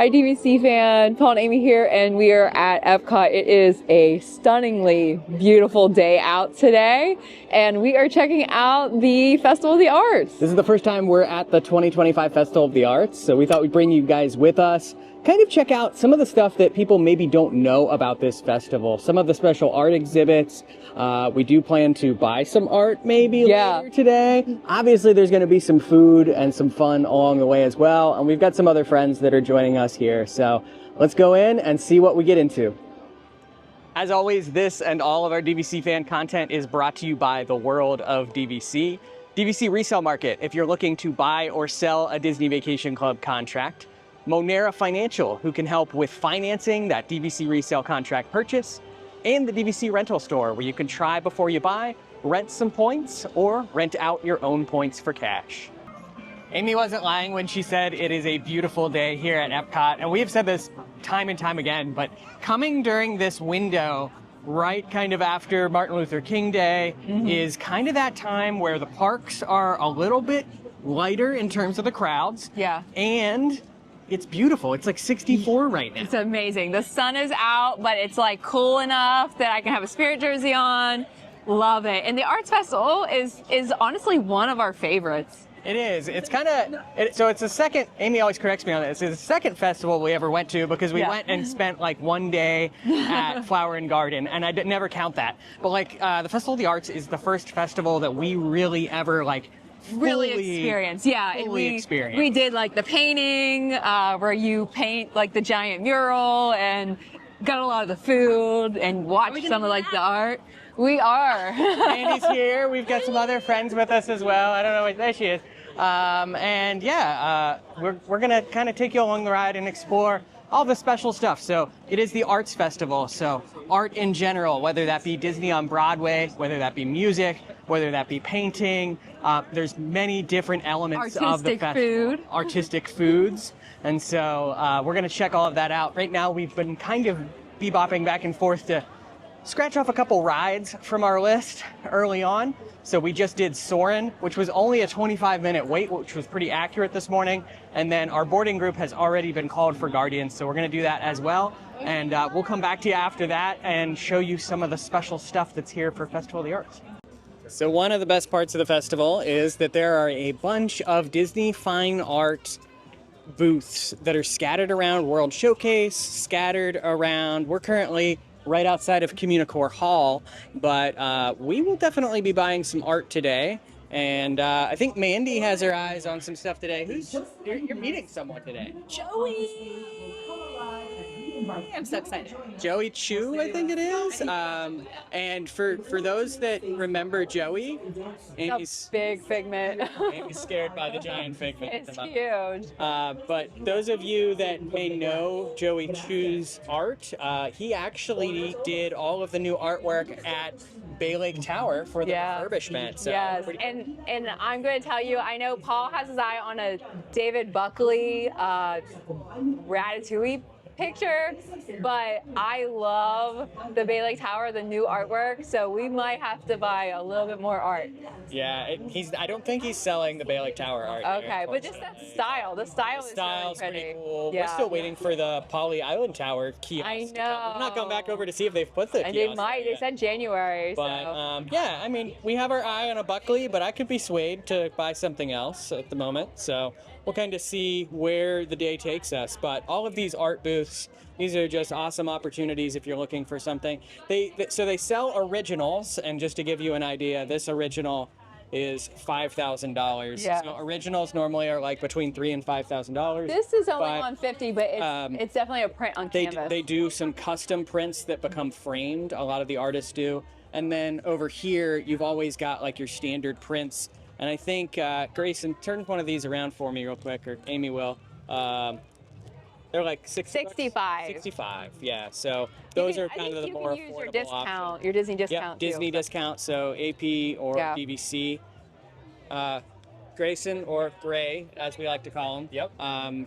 Hi, DVC fan. Paul and Amy here, and we are at EPCOT. It is a stunningly beautiful day out today, and we are checking out the Festival of the Arts. This is the first time we're at the 2025 Festival of the Arts, so we thought we'd bring you guys with us. Kind of check out some of the stuff that people maybe don't know about this festival. Some of the special art exhibits. We do plan to buy some art maybe later today. Obviously, there's going to be some food and some fun along the way as well. And we've got some other friends that are joining us here. So let's go in and see what we get into. As always, this and all of our DVC fan content is brought to you by the World of DVC. DVC Resale Market, if you're looking to buy or sell a Disney Vacation Club contract. Monera Financial, who can help with financing that DVC resale contract purchase, and the DVC Rental Store, where you can try before you buy, rent some points, or rent out your own points for cash. Amy wasn't lying when she said it is a beautiful day here at EPCOT, and we have said this time and time again, but coming during this window, right kind of after Martin Luther King Day, is kind of that time where the parks are a little bit lighter in terms of the crowds. Yeah. And it's beautiful. It's like 64 right now. It's amazing. The sun is out, but it's like cool enough that I can have a Spirit jersey on. Love it. And the Arts Festival is honestly one of our favorites. It is. It's kind of, so it's the second, Amy always corrects me on this, it's the second festival we ever went to because we went and spent like one day at Flower and Garden, and I never count that. But like the Festival of the Arts is the first festival that we really ever like really experience. Yeah, we did like the painting where you paint like the giant mural and got a lot of the food and watched some of like the art. We are. Andy's here. We've got some other friends with us as well. I don't know, there she is. And yeah, we're gonna kind of take you along the ride and explore all the special stuff. So it is the Arts Festival, so art in general, whether that be Disney on Broadway, whether that be music, whether that be painting, there's many different elements of the festival. Artistic foods. And so we're gonna check all of that out. Right now we've been kind of bebopping back and forth to scratch off a couple rides from our list early on. So we just did Soarin', which was only a 25-minute wait, which was pretty accurate this morning. And then our boarding group has already been called for Guardians, so we're going to do that as well. And we'll come back to you after that and show you some of the special stuff that's here for Festival of the Arts. So one of the best parts of the festival is that there are a bunch of Disney fine art booths that are scattered around World Showcase, scattered around, we're currently right outside of Communicore Hall, but we will definitely be buying some art today. And I think Mandy has her eyes on some stuff today. You're meeting someone today? Joey! I'm so excited. Joey Chou, I think it is. And for those that remember Joey, Amy's big figment. Amy's scared by the giant figment. It's huge. But those of you that may know Joey Chou's art, he actually did all of the new artwork at Bay Lake Tower for the refurbishment. So yes, and I'm going to tell you, I know Paul has his eye on a David Buckley Ratatouille picture, but I love the Bay Lake Tower, the new artwork, so we might have to buy a little bit more art. Yeah, I don't think he's selling the Bay Lake Tower art. Okay, but just that style. The style is really pretty cool. Yeah. We're still waiting for the Poly Island Tower kiosk. I know. I'm not going back over to see if they've put the and kiosk. they might. They said January. But so. yeah, I mean, we have our eye on a Buckley, but I could be swayed to buy something else at the moment. So we'll kind of see where the day takes us. But all of these art booths, these are just awesome opportunities if you're looking for something. So they sell originals, and just to give you an idea, this original is $5,000. Yeah. So originals normally are like between $3,000 and $5,000. This is only $150, but it's definitely a print on canvas. They do some custom prints that become framed. A lot of the artists do. And then over here, you've always got like your standard prints. And I think, Grayson, turn one of these around for me real quick, or Amy will. They're like $65. $65, yeah. So those are kind of the more affordable options. Your discount, your Disney discount. Yep, Disney discount, so AP or DVC. Grayson, or Gray, as we like to call him. Yep.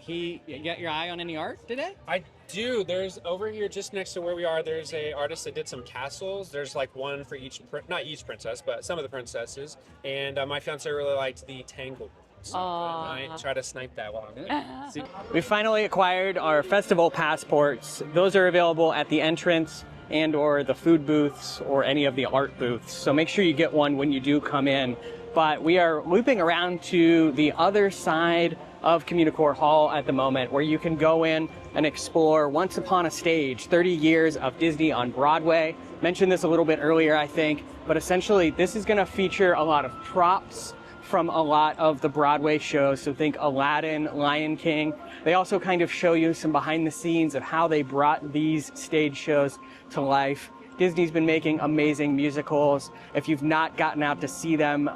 You got your eye on any art today? I do. There's over here, just next to where we are, there's a artist that did some castles. There's like one for each, not each princess, but some of the princesses. And my fiance really liked the Tangled So I might try to snipe that while I'm there. See? We finally acquired our festival passports. Those are available at the entrance and or the food booths or any of the art booths. So make sure you get one when you do come in. But we are looping around to the other side of Communicore Hall at the moment, where you can go in and explore Once Upon a Stage, 30 years of Disney on Broadway. Mentioned this a little bit earlier, I think, but essentially this is going to feature a lot of props from a lot of the Broadway shows. So think Aladdin, Lion King. They also kind of show you some behind the scenes of how they brought these stage shows to life. Disney's been making amazing musicals. If you've not gotten out to see them,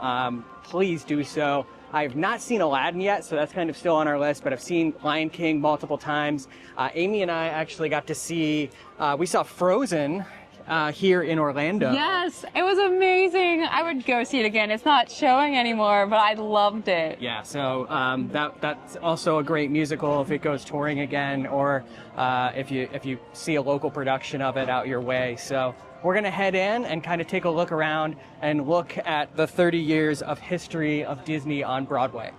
please do so. I've not seen Aladdin yet, so that's kind of still on our list, but I've seen Lion King multiple times. Amy and I actually got to see, we saw Frozen here in Orlando. Yes, it was amazing. I would go see it again. It's not showing anymore, but I loved it. Yeah, so that's also a great musical if it goes touring again, or if you see a local production of it out your way. So we're gonna head in and kind of take a look around and look at the 30 years of history of Disney on Broadway.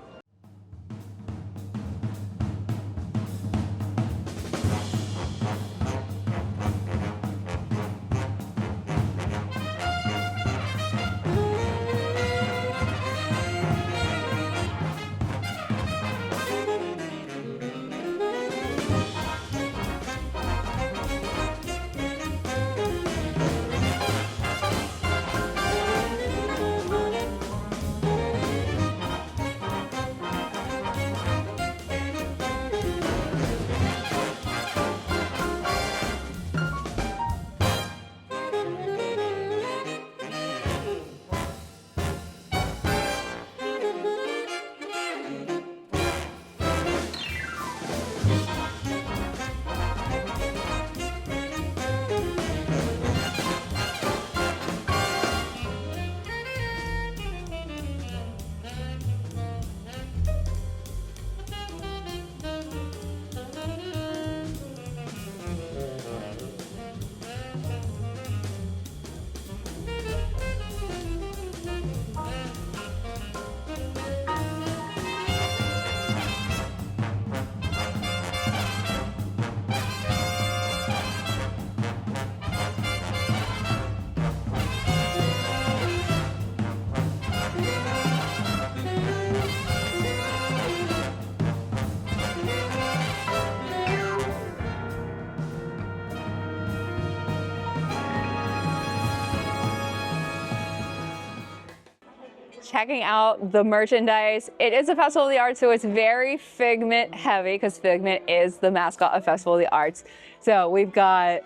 Checking out the merchandise. It is a Festival of the Arts, so it's very Figment heavy because Figment is the mascot of Festival of the Arts. So we've got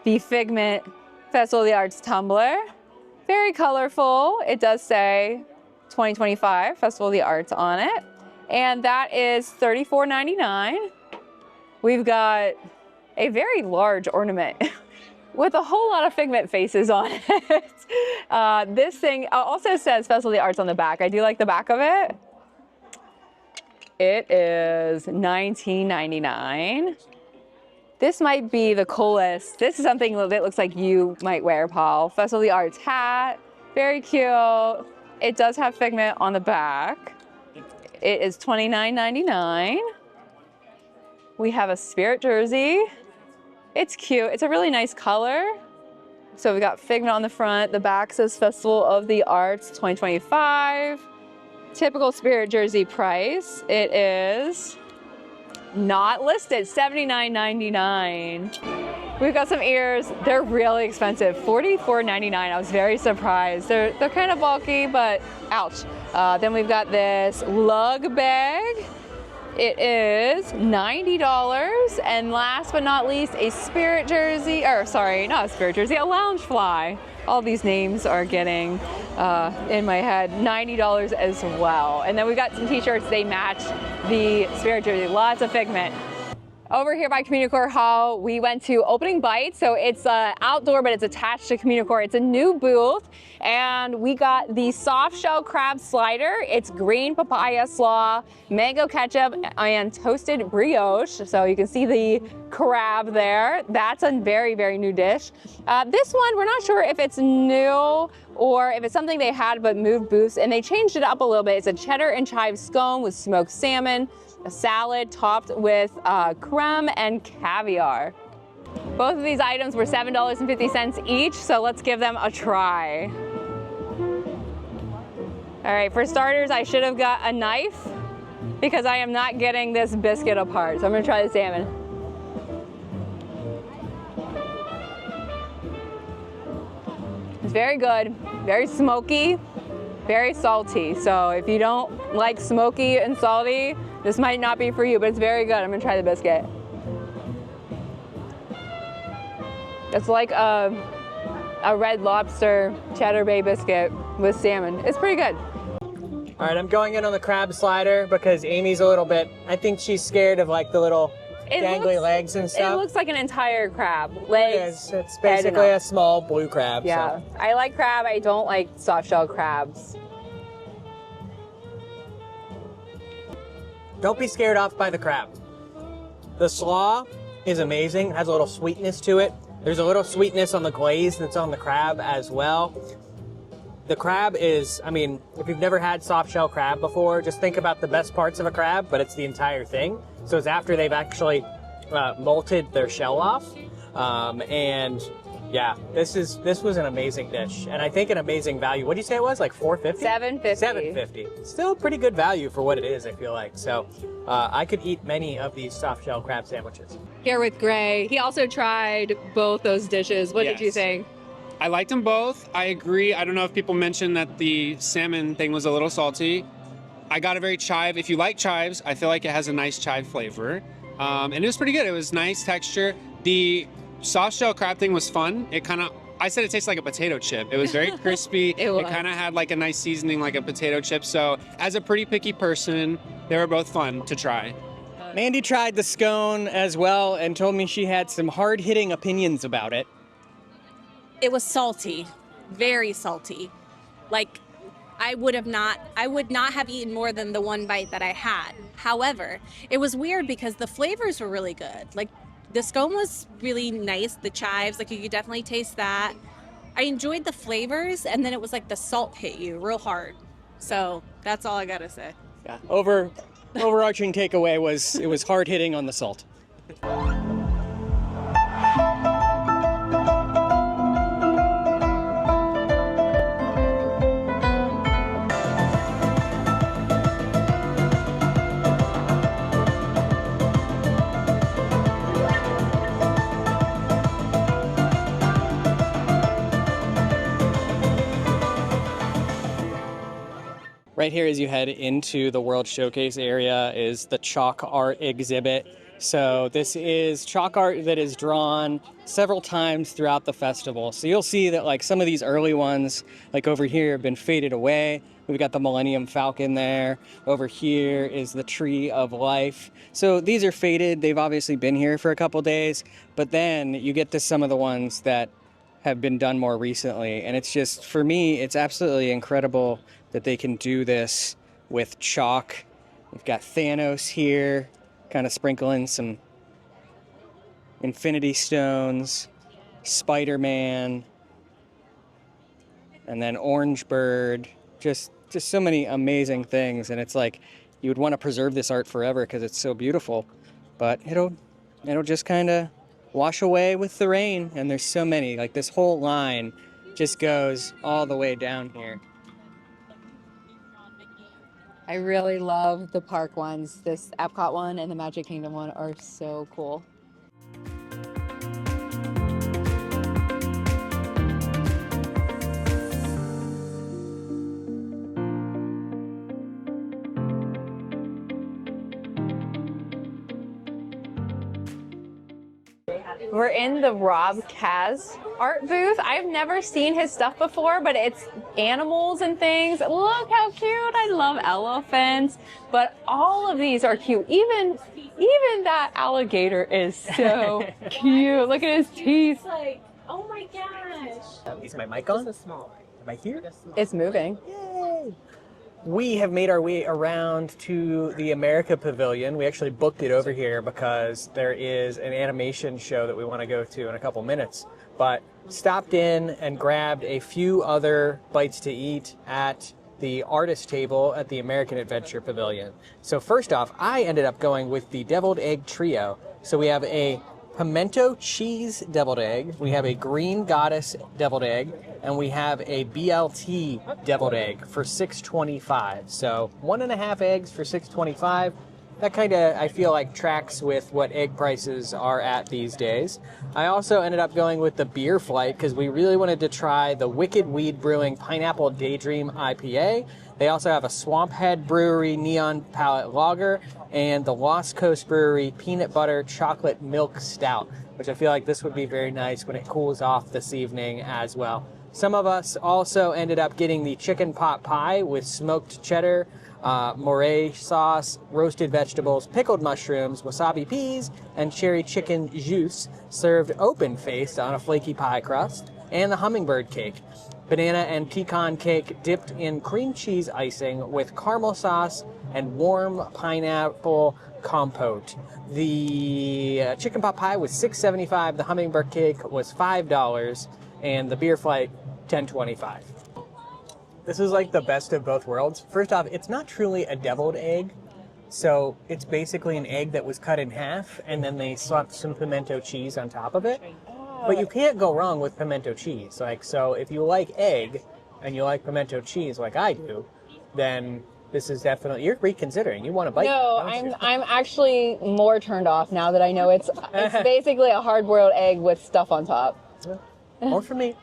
the Figment Festival of the Arts tumbler. Very colorful. It does say 2025 Festival of the Arts on it. And that is $34.99. We've got a very large ornament with a whole lot of Figment faces on it. This thing also says Festival of the Arts on the back. I do like the back of it. It is $19.99. This might be the coolest. This is something that looks like you might wear, Paul. Festival of the Arts hat, very cute. It does have Figment on the back. It is $29.99. We have a Spirit jersey. It's cute. It's a really nice color. So we got Figment on the front. The back says Festival of the Arts 2025. Typical Spirit jersey price. It is not listed, $79.99. We've got some ears. They're really expensive, $44.99. I was very surprised. They're kind of bulky, but ouch. Then we've got this lug bag. It is $90. And last but not least, a Spirit jersey, or sorry, not a Spirit jersey, a lounge fly. All these names are getting in my head, $90 as well. And then we've got some t-shirts, they match the Spirit jersey, lots of Figment. Over here by Communicore Hall, we went to Opening Bite. So it's outdoor, but it's attached to Communicore. It's a new booth, and we got the soft shell crab slider. It's green papaya slaw, mango ketchup, and toasted brioche. So you can see the crab there. That's a very, very new dish. This one, we're not sure if it's new or if it's something they had but moved booths, and they changed it up a little bit. It's a cheddar and chive scone with smoked salmon, a salad topped with creme and caviar. Both of these items were $7.50 each, so let's give them a try. All right, for starters, I should have got a knife because I am not getting this biscuit apart. So I'm gonna try the salmon. It's very good, very smoky, very salty. So if you don't like smoky and salty, this might not be for you, but it's very good. I'm gonna try the biscuit. It's like a Red Lobster Cheddar Bay biscuit with salmon. It's pretty good. All right, I'm going in on the crab slider because Amy's a little bit, I think she's scared of like the little dangly legs and stuff. It looks like an entire crab. Legs. It's basically a small blue crab. Yeah, so. I like crab. I don't like soft shell crabs. Don't be scared off by the crab. The slaw is amazing, has a little sweetness to it. There's a little sweetness on the glaze that's on the crab as well. The crab is, I mean, if you've never had soft shell crab before, just think about the best parts of a crab, but it's the entire thing. So it's after they've actually molted their shell off. And yeah, this was an amazing dish, and I think an amazing value. What did you say it was? Like $4.50? $7.50. $7.50. Still pretty good value for what it is, I feel like. So I could eat many of these soft shell crab sandwiches. Here with Gray. He also tried both those dishes. What did you think? I liked them both. I agree. I don't know if people mentioned that the salmon thing was a little salty. I got a very chive. If you like chives, I feel like it has a nice chive flavor. And it was pretty good. It was nice texture. The soft shell crab thing was fun. I said it tastes like a potato chip. It was very crispy. It kind of had like a nice seasoning like a potato chip. So as a pretty picky person, they were both fun to try. Mandy tried the scone as well and told me she had some hard-hitting opinions about it. It was salty, very salty. Like, I would not have eaten more than the one bite that I had. However, it was weird because the flavors were really good. Like, the scone was really nice, the chives, like you could definitely taste that. I enjoyed the flavors, and then it was like the salt hit you real hard. So that's all I gotta say. Yeah. Overarching takeaway was it was hard hitting on the salt. Right here as you head into the World Showcase area is the chalk art exhibit. So this is chalk art that is drawn several times throughout the festival. So you'll see that like some of these early ones, like over here, have been faded away. We've got the Millennium Falcon there. Over here is the Tree of Life. So these are faded. They've obviously been here for a couple days, but then you get to some of the ones that have been done more recently. And it's just, for me, it's absolutely incredible that they can do this with chalk. We've got Thanos here, kind of sprinkling some Infinity Stones, Spider-Man, and then Orange Bird. Just so many amazing things, and it's like you would want to preserve this art forever because it's so beautiful, but it'll just kind of wash away with the rain. And there's so many, like this whole line just goes all the way down here. I really love the park ones. This EPCOT one and the Magic Kingdom one are so cool. We're in the Rob Kaz art booth. I've never seen his stuff before, but it's animals and things. Look how cute. I love elephants, but all of these are cute. Even that alligator is so cute. Look at his teeth. Like, oh my gosh. Is my mic on? Am I here? It's moving. Yay! We have made our way around to the America Pavilion. We actually booked it over here because there is an animation show that we want to go to in a couple minutes. But stopped in and grabbed a few other bites to eat at the artist table at the American Adventure Pavilion. So first off, I ended up going with the deviled egg trio. So we have a pimento cheese deviled egg, we have a green goddess deviled egg, and we have a BLT deviled egg for $6.25. So 1.5 eggs for $6.25. That kind of, I feel like, tracks with what egg prices are at these days. I also ended up going with the beer flight because we really wanted to try the Wicked Weed Brewing Pineapple Daydream IPA. They also have a Swamp Head Brewery Neon Palette Lager and the Lost Coast Brewery Peanut Butter Chocolate Milk Stout, which I feel like this would be very nice when it cools off this evening as well. Some of us also ended up getting the chicken pot pie with smoked cheddar, moray sauce, roasted vegetables, pickled mushrooms, wasabi peas, and cherry chicken juice served open-faced on a flaky pie crust, and the hummingbird cake. Banana and pecan cake dipped in cream cheese icing with caramel sauce and warm pineapple compote. The chicken pot pie was $6.75, the hummingbird cake was $5, and the beer flight $10.25. This is like the best of both worlds. First off, it's not truly a deviled egg. So it's basically an egg that was cut in half and then they slapped some pimento cheese on top of it. But you can't go wrong with pimento cheese. Like, so if you like egg and you like pimento cheese like I do, then this is definitely, you're reconsidering. You want to bite. No, I'm actually more turned off now that I know it's basically a hard-boiled egg with stuff on top. More for me.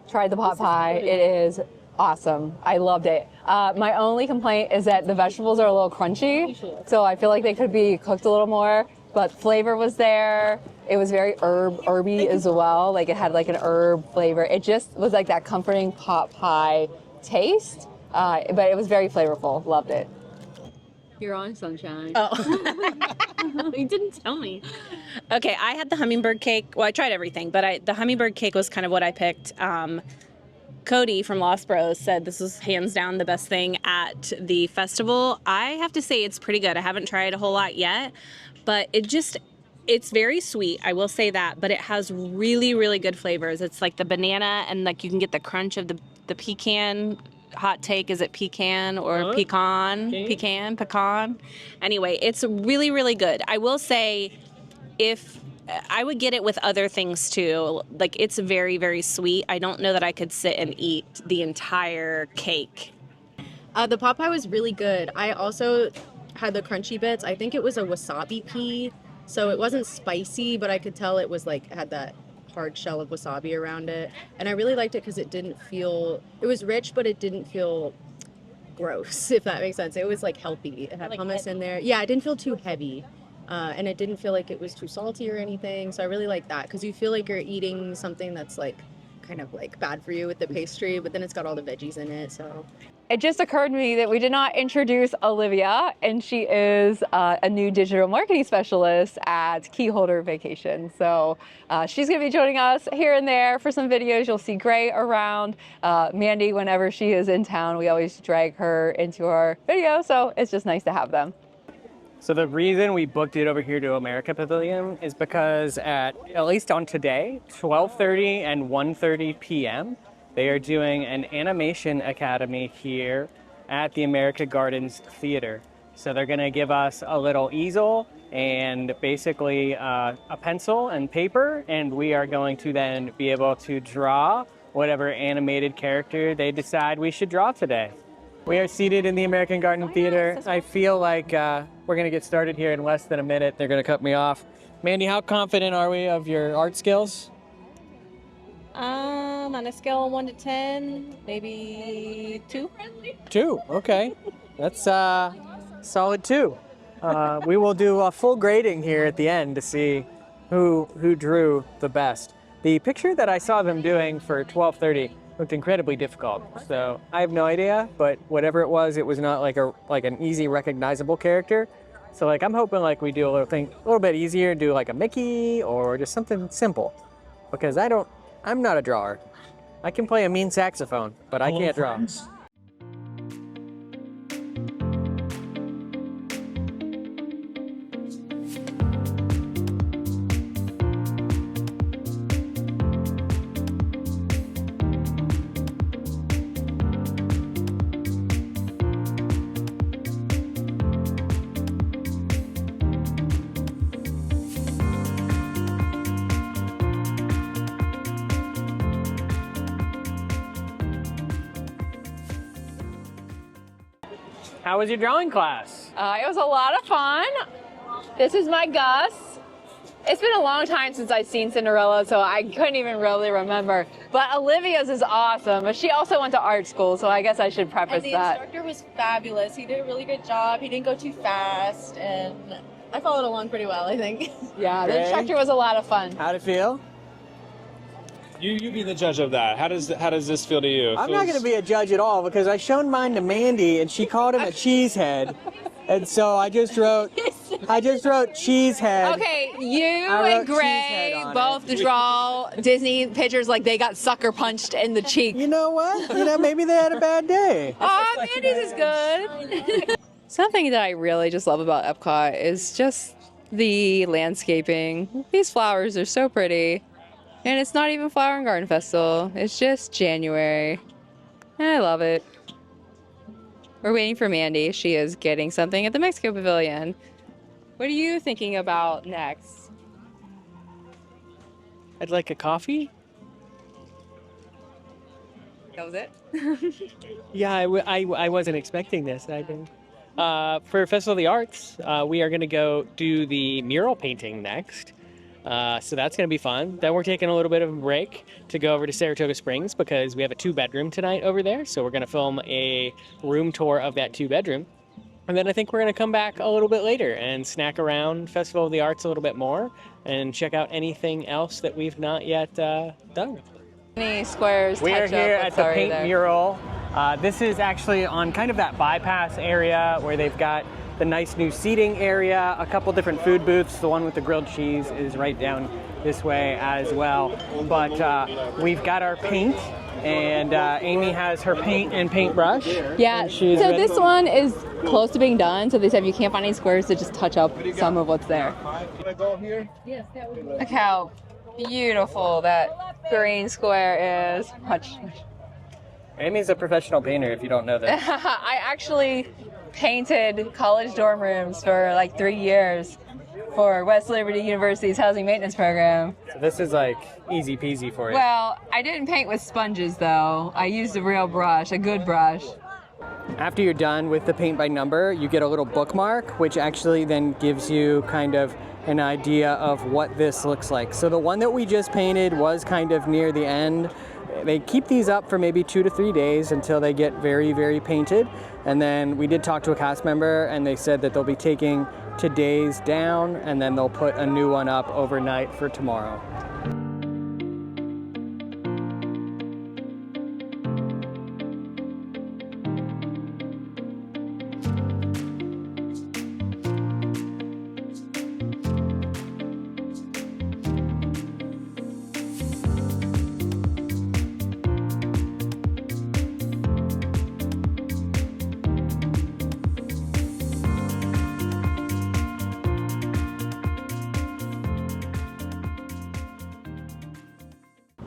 Tried the pot pie. It is awesome. I loved it. My only complaint is that the vegetables are a little crunchy, so I feel like they could be cooked a little more, but flavor was there. It was very herby as well. Like it had like an herb flavor. It just was like that comforting pot pie taste, but it was very flavorful. Loved it. You're on, Sunshine. Oh. You didn't tell me. Okay, I had the hummingbird cake. Well, I tried everything, but the hummingbird cake was kind of what I picked. Cody from Lost Bros said this was hands down the best thing at the festival. I have to say it's pretty good. I haven't tried a whole lot yet, but it's very sweet, I will say that, but it has really, really good flavors. It's like the banana and like you can get the crunch of the pecan. Hot take, is it pecan or pecan? Okay. Pecan. Anyway, it's really, really good. I will say if I would get it with other things too. Like it's very, very sweet. I don't know that I could sit and eat the entire cake. The pot pie was really good. I also had the crunchy bits. I think it was a wasabi pea, so it wasn't spicy, but I could tell it was like had that hard shell of wasabi around it. And I really liked it because it was rich, but it didn't feel gross, if that makes sense. It was like healthy. It had like hummus heavy in there. Yeah, it didn't feel too heavy. And it didn't feel like it was too salty or anything. So I really like that because you feel like you're eating something that's like kind of like bad for you with the pastry, but then it's got all the veggies in it. So it just occurred to me that we did not introduce Olivia, and she is a new digital marketing specialist at Keyholder Vacation. So she's going to be joining us here and there for some videos. You'll see Gray around. Mandy, whenever she is in town, we always drag her into our video. So it's just nice to have them. So the reason we booked it over here to America Pavilion is because at least on today, 12:30 and 1:30 p.m., they are doing an animation academy here at the America Gardens Theater. So they're going to give us a little easel and basically a pencil and paper, and we are going to then be able to draw whatever animated character they decide we should draw today. We are seated in the American Garden Theater. I feel like we're going to get started here in less than a minute. They're going to cut me off. Mandy, how confident are we of your art skills? On a scale of 1 to 10, maybe 2. 2, okay. That's solid 2. We will do a full grading here at the end to see who drew the best. The picture that I saw them doing for 12:30 looked incredibly difficult. So I have no idea, but whatever it was not like an easy recognizable character. So like I'm hoping like we do a little bit easier, do like a Mickey or just something simple, because I'm not a drawer. I can play a mean saxophone, but I can't draw. How was your drawing class? It was a lot of fun. This is my Gus. It's been a long time since I've seen Cinderella, so I couldn't even really remember. But Olivia's is awesome. But she also went to art school, so I guess I should preface and the that. instructor was fabulous. He did a really good job. He didn't go too fast, and I followed along pretty well, I think. Yeah, the Okay. instructor was a lot of fun. How'd it feel? You be the judge of that. How does this feel to you? I'm not going to be a judge at all because I shown mine to Mandy and she called him a cheesehead, and so I just wrote cheesehead. Okay, you I and wrote Gray cheesehead on both it. draw Disney pictures like they got sucker punched in the cheek. You know what? Maybe they had a bad day. Oh, Mandy's is good. Something that I really just love about Epcot is just the landscaping. These flowers are so pretty. And it's not even Flower and Garden Festival. It's just January. And I love it. We're waiting for Mandy. She is getting something at the Mexico Pavilion. What are you thinking about next? I'd like a coffee. That was it? Yeah, I wasn't expecting this. I didn't. For Festival of the Arts, we are going to go do the mural painting next. So that's going to be fun. Then we're taking a little bit of a break to go over to Saratoga Springs because we have a 2-bedroom tonight over there. So we're going to film a room tour of that 2-bedroom. And then I think we're going to come back a little bit later and snack around Festival of the Arts a little bit more and check out anything else that we've not yet done. Any squares? We are here at the paint there. mural. This is actually on kind of that bypass area where they've got the nice new seating area, a couple different food booths. The one with the grilled cheese is right down this way as well. But we've got our paint, and Amy has her paint and paintbrush. Yeah, so this one is close to being done. So they said if you can't find any squares, to just touch up some of what's there. Can I go here? Look how beautiful that green square is. Amy's a professional painter, if you don't know that. I actually painted college dorm rooms for like 3 years for West Liberty University's housing maintenance program. So this is like easy peasy for you. Well, I didn't paint with sponges though. I used a real brush, a good brush. After you're done with the paint by number, you get a little bookmark, which actually then gives you kind of an idea of what this looks like. So the one that we just painted was kind of near the end. They keep these up for maybe 2 to 3 days until they get very, very painted. And then we did talk to a cast member and they said that they'll be taking today's down and then they'll put a new one up overnight for tomorrow.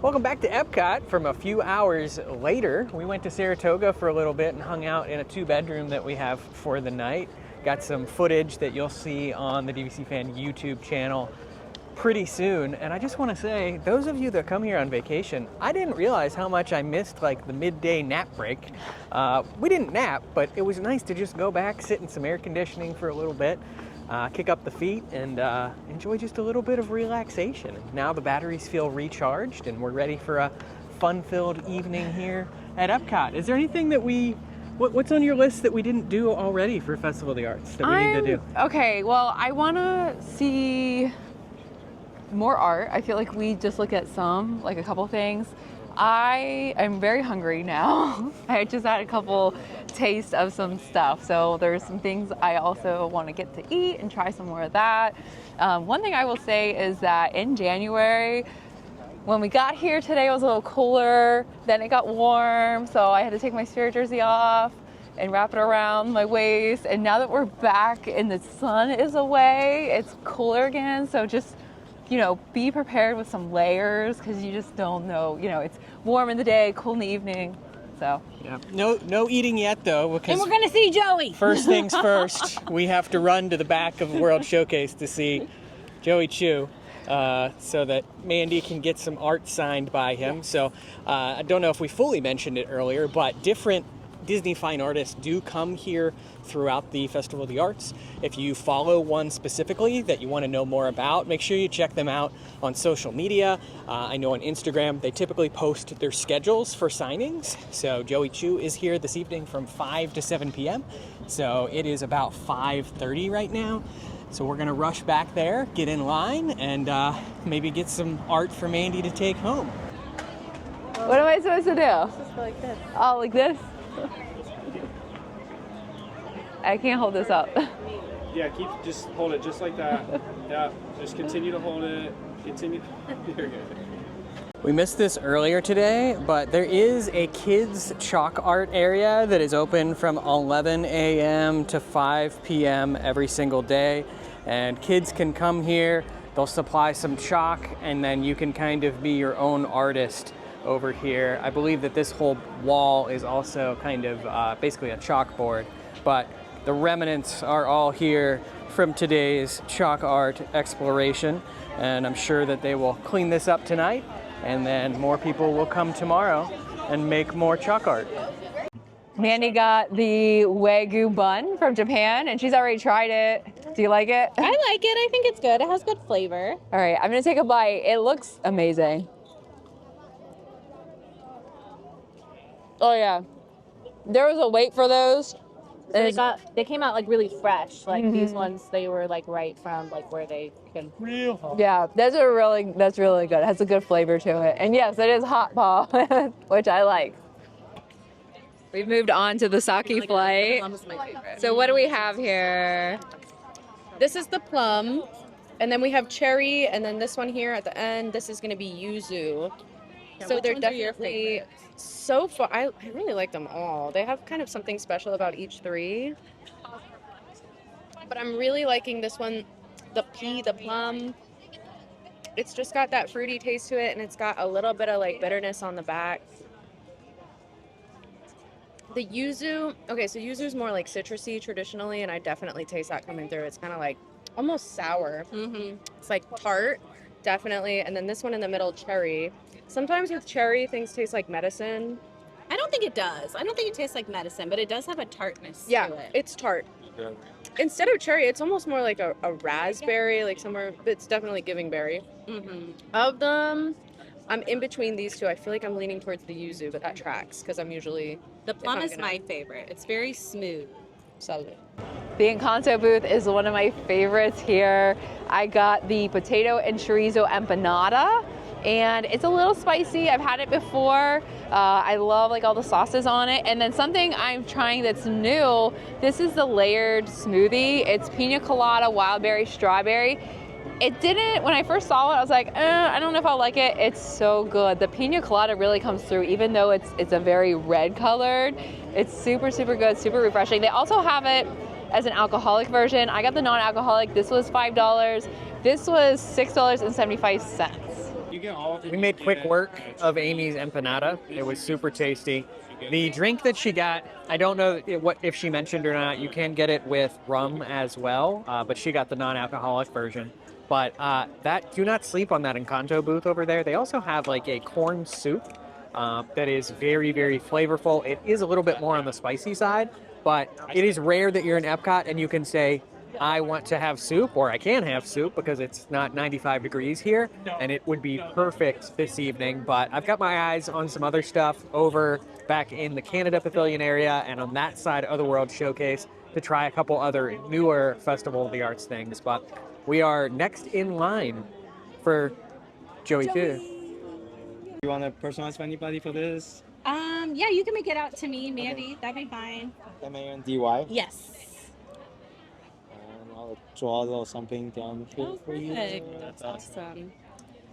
Welcome back to Epcot from a few hours later. We went to Saratoga for a little bit and hung out in a 2-bedroom that we have for the night. Got some footage that you'll see on the DVC Fan YouTube channel pretty soon. And I just want to say, those of you that come here on vacation, I didn't realize how much I missed like the midday nap break. We didn't nap, but it was nice to just go back, sit in some air conditioning for a little bit. Kick up the feet and enjoy just a little bit of relaxation. Now the batteries feel recharged and we're ready for a fun-filled evening here at Epcot. Is there anything that what's on your list that we didn't do already for Festival of the Arts that we need to do? Okay, well, I want to see more art. I feel like we just looked at some, like a couple things. I am very hungry now. I just had a couple tastes of some stuff. So there's some things I also want to get to eat and try some more of that. One thing I will say is that in January, when we got here today, it was a little cooler. Then it got warm, so I had to take my spirit jersey off and wrap it around my waist. And now that we're back and the sun is away, it's cooler again. So just, you know, be prepared with some layers because you just don't know. You know, it's warm in the day, cool in the evening. So yeah, no eating yet though, because And we're gonna see Joey. First things first, we have to run to the back of World Showcase to see Joey Chou. So that Mandy can get some art signed by him. So I don't know if we fully mentioned it earlier, but different Disney fine artists do come here throughout the Festival of the Arts. If you follow one specifically that you want to know more about, make sure you check them out on social media. I know on Instagram they typically post their schedules for signings. So Joey Chou is here this evening from 5 to 7 p.m. So it is about 5:30 right now. So we're gonna rush back there, get in line, and maybe get some art for Mandy to take home. what am I supposed to do? Just go like this. Oh, like this? I can't hold this up. Yeah, just hold it just like that. Yeah, just continue to hold it. Continue. You're good. We missed this earlier today, but there is a kids chalk art area that is open from 11 a.m. to 5 p.m. every single day. And kids can come here, they'll supply some chalk, and then you can kind of be your own artist over here. I believe that this whole wall is also kind of basically a chalkboard, but the remnants are all here from today's chalk art exploration. And I'm sure that they will clean this up tonight, and then more people will come tomorrow and make more chalk art. Mandy got the Wagyu bun from Japan, and she's already tried it. Do you like it? I like it. I think it's good. It has good flavor. All right, I'm gonna take a bite. It looks amazing. Oh yeah, there was a wait for those. So they came out like really fresh. Like these ones, they were like right from like where they can. Yeah, that's really good. It has a good flavor to it. And yes, it is hot paw, which I like. We've moved on to the sake flight. Plum's my favorite. So what do we have here? This is the plum, and then we have cherry, and then this one here at the end, this is going to be yuzu. So which they're ones are your definitely so far. I really like them all. They have kind of something special about each three. But I'm really liking this one, the plum. It's just got that fruity taste to it, and it's got a little bit of like bitterness on the back. The yuzu, okay, so yuzu is more like citrusy traditionally, and I definitely taste that coming through. It's kind of like almost sour. It's like tart, definitely. And then this one in the middle, cherry. Sometimes with cherry, things taste like medicine. I don't think it does. I don't think it tastes like medicine, but it does have a tartness Yeah, to it. it's tart. Instead of cherry, it's almost more like a raspberry, like somewhere, it's definitely giving berry. Of them, I'm in between these two. I feel like I'm leaning towards the yuzu, but that tracks because I'm usually... The plum is my favorite. It's very smooth. Salud. The Encanto booth is one of my favorites here. I got the potato and chorizo empanada, and it's a little spicy. I've had it before. I love like all the sauces on it. And then something I'm trying that's new, this is the layered smoothie. It's pina colada, wild berry, strawberry. It didn't, when I first saw it, I was like, I don't know if I'll like it. It's so good. The pina colada really comes through, even though it's a very red colored. It's super, super good, super refreshing. They also have it as an alcoholic version. I got the non-alcoholic. This was $5. This was $6.75. We made quick work of Amy's empanada. It was super tasty. The drink that she got, I don't know if she mentioned or not, you can get it with rum as well, but she got the non-alcoholic version. But do not sleep on that Encanto booth over there. They also have like a corn soup that is very, very flavorful. It is a little bit more on the spicy side, but it is rare that you're in Epcot and you can say, I want to have soup, or I can have soup because it's not 95 degrees here, and it would be perfect this evening. But I've got my eyes on some other stuff over back in the Canada Pavilion area and on that side of the World Showcase to try a couple other newer Festival of the Arts things. But we are next in line for Joey too. You want to personalize for anybody for this? Yeah, you can make it out to me, Mandy. That'd be fine. MANDY. Yes. And I'll draw a little something down here for you. That's awesome.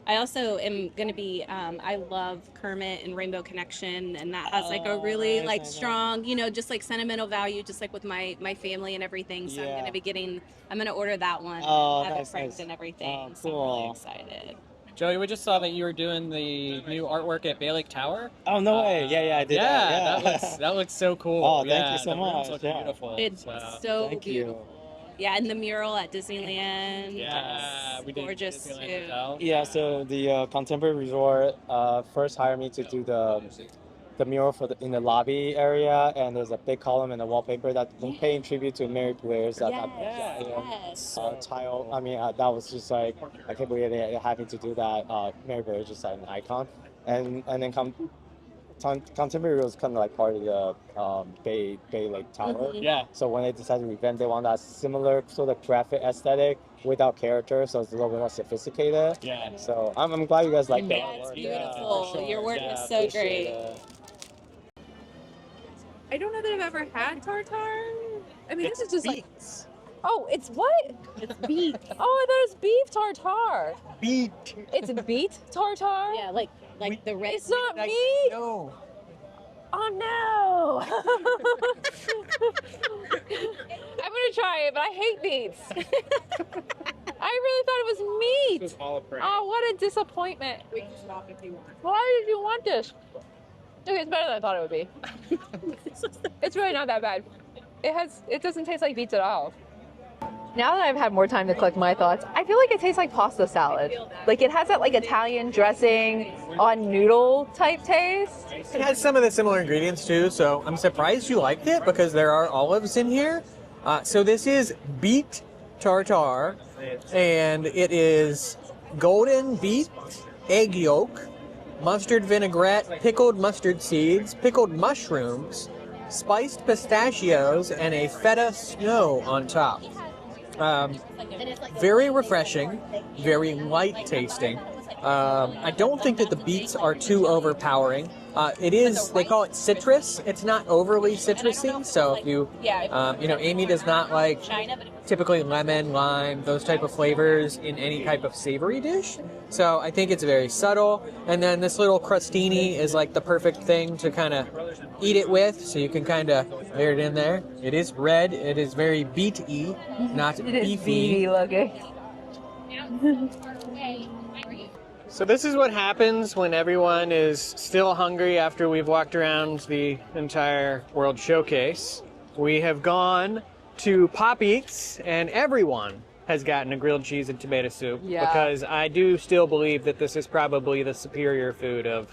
I also am going to be, I love Kermit and Rainbow Connection, and that has like a really like strong, you know, just like sentimental value, just like with my family and everything. So I'm going to be I'm going to order that one. Have it framed and everything. So I'm really excited. Joey, we just saw that you were doing the new artwork at Bay Lake Tower. Oh, no way. Yeah, I did that. Yeah, that looks so cool. Oh, thank you so much. Look Yeah. beautiful. It's so Thank beautiful. Yeah, and the mural at Disneyland. Yeah, we did gorgeous Disneyland too. Hotel. Yeah, so the Contemporary Resort first hired me to do the mural in the lobby area, and there's a big column in the wallpaper that paying tribute to Mary Blair's tile. I mean, that was just like, I can't believe they're having to do that. Mary Blair is just like an icon, and then Contemporary was kind of like part of the Bay Lake Tower. Yeah. So when they decided to revamp, they want that similar sort of graphic aesthetic without character, so it's a little bit more sophisticated. Yeah. So I'm glad you guys like that. Yeah, it's work. beautiful. For sure. Your work Yeah, is so appreciate great. it. I don't know that I've ever had tartare. I mean, this is just like. Beets. Oh, it's what? It's beef. Oh, I thought it was beef tartare. Beet. It's beet tartare. Yeah, like the red. It's not meat. No. Oh no! I'm gonna try it, but I hate beets. I really thought it was meat. This was all a prank. Oh, what a disappointment! We can stop if you want. Why did you want this? Okay, it's better than I thought it would be. It's really not that bad. It doesn't taste like beets at all. Now that I've had more time to collect my thoughts, I feel like it tastes like pasta salad. Like it has that like Italian dressing on noodle type taste. It has some of the similar ingredients too, so I'm surprised you liked it because there are olives in here. So this is beet tartare, and it is golden beet, egg yolk, mustard vinaigrette, pickled mustard seeds, pickled mushrooms, spiced pistachios, and a feta snow on top. Very refreshing, very light tasting. I don't think that the beets are too overpowering. It is, they call it citrus. It's not overly citrusy, so if you, Amy does not like typically lemon, lime, those type of flavors in any type of savory dish. So I think it's very subtle. And then this little crostini is like the perfect thing to kind of eat it with, so you can kind of layer it in there. It is red. It is very beety, not beefy. Looking. So this is what happens when everyone is still hungry after we've walked around the entire World Showcase. We have gone to Pop Eats, and everyone has gotten a grilled cheese and tomato soup, because I do still believe that this is probably the superior food of...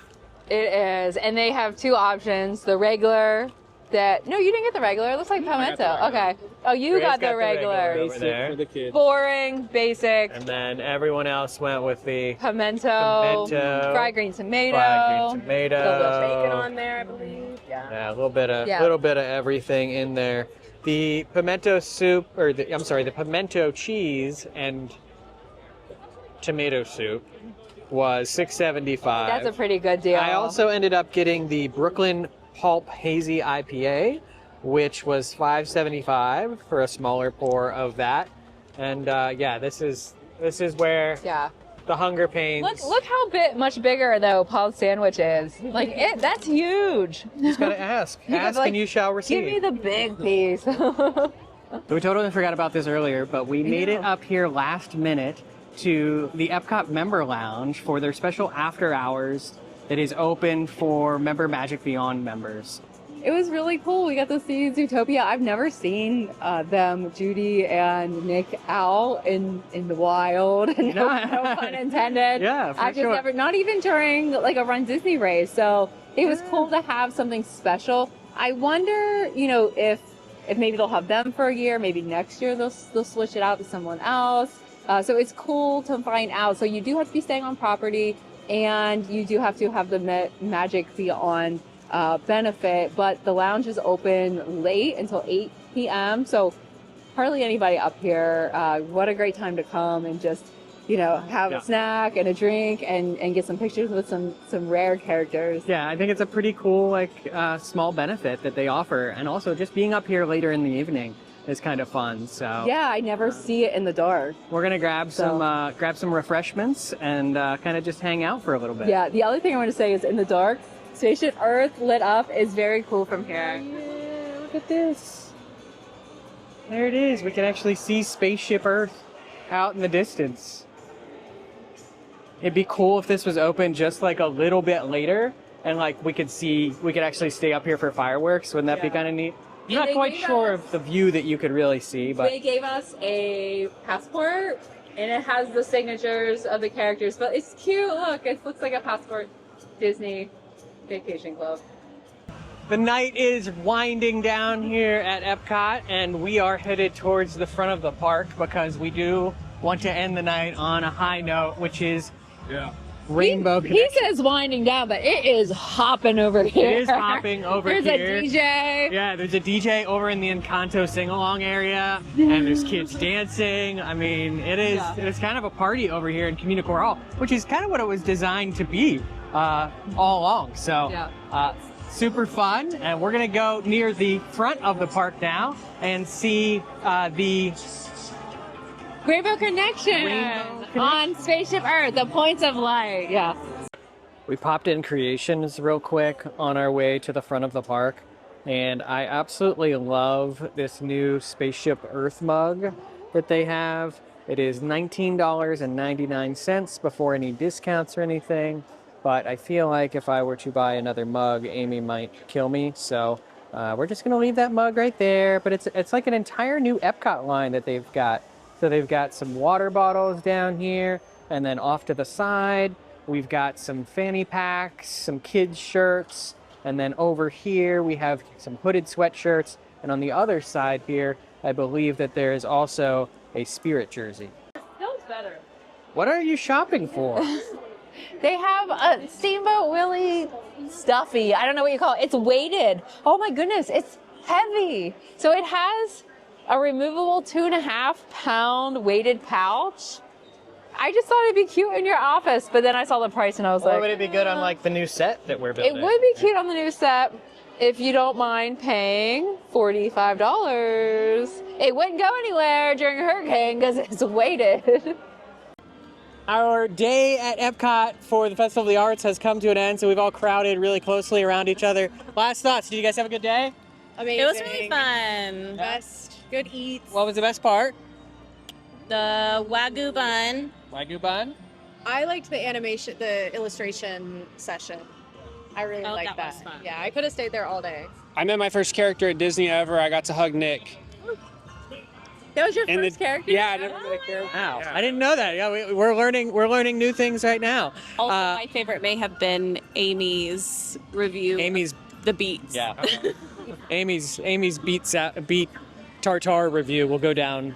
It is, and they have two options. The regular, no, you didn't get the regular. It looks like pimento. Okay. Oh, you got the regular. over there. For the kids. Boring, basic. And then everyone else went with the Pimento, fried green tomato, fried green tomato, a little bit of bacon on there, I believe. Yeah, a little bit of everything in there. The pimento soup, the pimento cheese and tomato soup was $6.75. That's a pretty good deal. I also ended up getting the Brooklyn Pulp Hazy IPA, which was $5.75 for a smaller pour of that. And this is where the hunger pains. Look how much bigger though Paul's sandwich is. Like that's huge. You just gotta ask. Ask and you shall receive. Give me the big piece. We totally forgot about this earlier, but we made it up here last minute to the EPCOT Member Lounge for their special after hours that is open for Member Magic Beyond members. It was really cool. We got to see Zootopia. I've never seen them, Judy and Nick, out in the wild. No pun intended. Yeah, for I just sure. never, not even during like a Run Disney race. So it was cool to have something special. I wonder, if maybe they'll have them for a year. Maybe next year they'll switch it out to someone else. So it's cool to find out. So you do have to be staying on property, and you do have to have the Magic Beyond benefit, but the lounge is open late until 8 p.m. So hardly anybody up here. What a great time to come and just have a snack and a drink and get some pictures with some rare characters. Yeah, I think it's a pretty cool small benefit that they offer, and also just being up here later in the evening is kind of fun. So yeah, I never see it in the dark. We're gonna grab some refreshments and kind of just hang out for a little bit. Yeah, the other thing I want to say is in the dark, Spaceship Earth lit up is very cool from here. Yeah, look at this. There it is. We can actually see Spaceship Earth out in the distance. It'd be cool if this was open just like a little bit later, and we could actually stay up here for fireworks. Wouldn't that be kind of neat? I'm not quite sure of the view that you could really see, but they gave us a passport, and it has the signatures of the characters. But it's cute. Look, it looks like a passport. Disney Vacation Club. The night is winding down here at EPCOT, and we are headed towards the front of the park because we do want to end the night on a high note, which is Rainbow Connection. He says winding down, but it is hopping over here. It is hopping over There's here. There's a DJ. Yeah, there's a DJ over in the Encanto sing-along area, and there's kids dancing. I mean, it's kind of a party over here in Community Hall, which is kind of what it was designed to be all along. So super fun, and we're gonna go near the front of the park now and see the Rainbow Connection on Spaceship Earth, the points of light. Yeah. We popped in Creations real quick on our way to the front of the park, and I absolutely love this new Spaceship Earth mug that they have. It is $19.99 before any discounts or anything, but I feel like if I were to buy another mug, Amy might kill me, so we're just gonna leave that mug right there. But it's like an entire new EPCOT line that they've got. So they've got some water bottles down here, and then off to the side, we've got some fanny packs, some kids' shirts, and then over here we have some hooded sweatshirts, and on the other side here, I believe that there is also a Spirit jersey. It smells better. What are you shopping for? They have a Steamboat Willie stuffy. I don't know what you call it. It's weighted. Oh my goodness, it's heavy. So it has a removable 2.5-pound weighted pouch. I just thought it'd be cute in your office, but then I saw the price and I was like, would it be good on the new set that we're building? It would be cute on the new set if you don't mind paying $45. It wouldn't go anywhere during a hurricane because it's weighted. Our day at EPCOT for the Festival of the Arts has come to an end, so we've all crowded really closely around each other. Last thoughts, did you guys have a good day? Amazing. It was really fun. Best. Good eats. What was the best part? The Wagyu bun. Wagyu bun? I liked the animation, the illustration session. I really liked that. Was fun. Yeah, I could have stayed there all day. I met my first character at Disney ever. I got to hug Nick. That was your first character? Yeah, I never met a character. Wow, yeah. I didn't know that. Yeah, we're learning new things right now. Also, my favorite may have been Amy's review. The beats. Yeah. Amy's beat tartare review will go down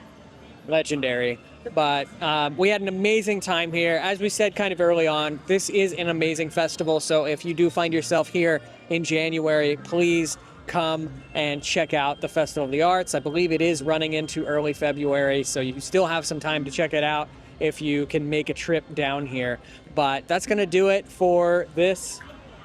legendary. But we had an amazing time here. As we said kind of early on, this is an amazing festival. So if you do find yourself here in January, please come and check out the Festival of the Arts. I believe it is running into early February, so you still have some time to check it out if you can make a trip down here. But that's going to do it for this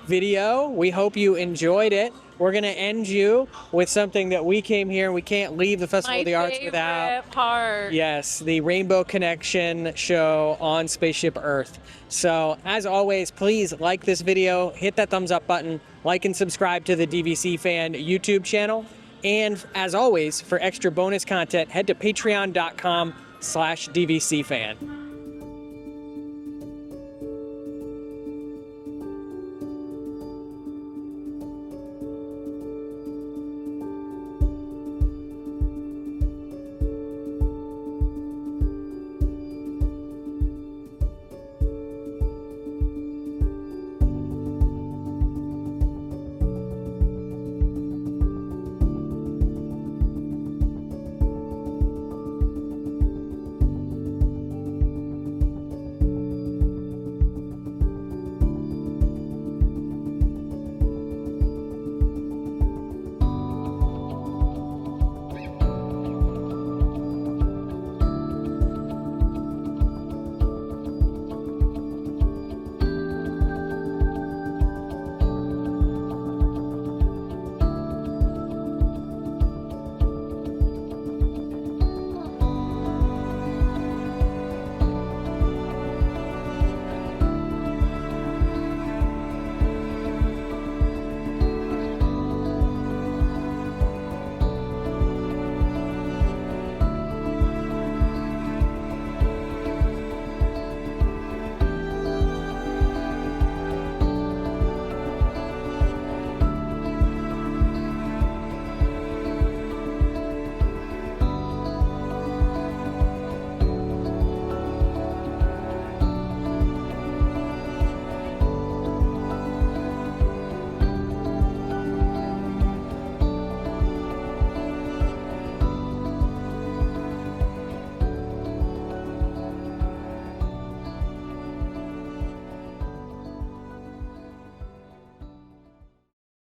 video. We hope you enjoyed it. We're going to end you with something that we came here and we can't leave the Festival of the Arts without. Part. Yes, the Rainbow Connection show on Spaceship Earth. So, as always, please like this video, hit that thumbs up button, like and subscribe to the DVC Fan YouTube channel. And as always, for extra bonus content, head to patreon.com/DVC Fan.